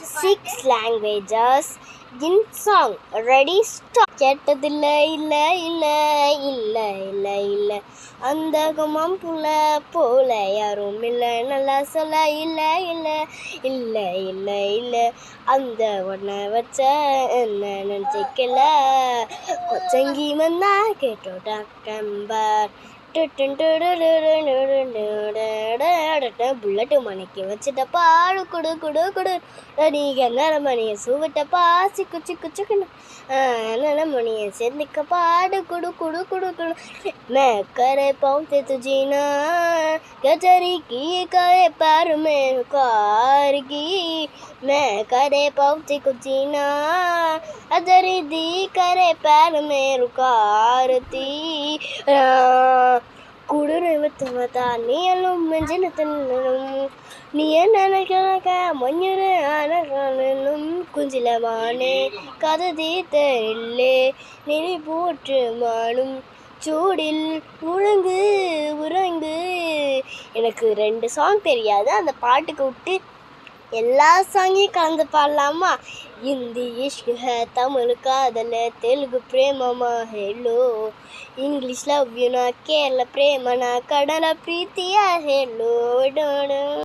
6 languages in song. Ready, stop. கேட்டதில்ல இல்ல இல்ல இல்ல இல்ல இல்ல அந்த குமம் புள்ள போல யாரும் இல்ல நல்லா சொல்ல இல்ல இல்ல இல்ல இல்ல இல்ல அந்த ஒன்ன வச்ச என்ன நினைச்சிக்கல கொச்சங்கி வந்தா கேட்டோட கம்பர் புல்லட்டு மணிக்கு வச்சுட்ட பாடு குடு குடு குடு நீங்க என்ன மணியை சூவிட்டப்பா சிக்கு சிக்கு சிக்குன்னு என்ன மணியை சேர்ந்துக்க பாடு குடு குடு குடு குடு मैं करे पहुँचे तुझी ना गजरी की करे पैर में कार की मैं करे पहुँचे कुची ना गजरी दी करे पैर में रुकारती குடும்பத்தா நீ எல்லாம் மெஞ்சின தின்னும் நீ என்ன கணக்க மஞ்சள் ஆனும் குஞ்சிலமானே கதை தீர்த்தே நெறி போற்று மானும் சூடில் உறங்கு உறங்கு. எனக்கு 2 சாங் தெரியாது, அந்த பாட்டுக்கு விட்டு எல்லா சாங்கையும் கலந்து பாடலாமா? हिंदी इश्क है, तमिल कादल है, तेलुगु प्रेममा हेलो, इंग्लिश लव यू ना, केरला प्रेमना, कन्नड़ प्रीतिया हेलो.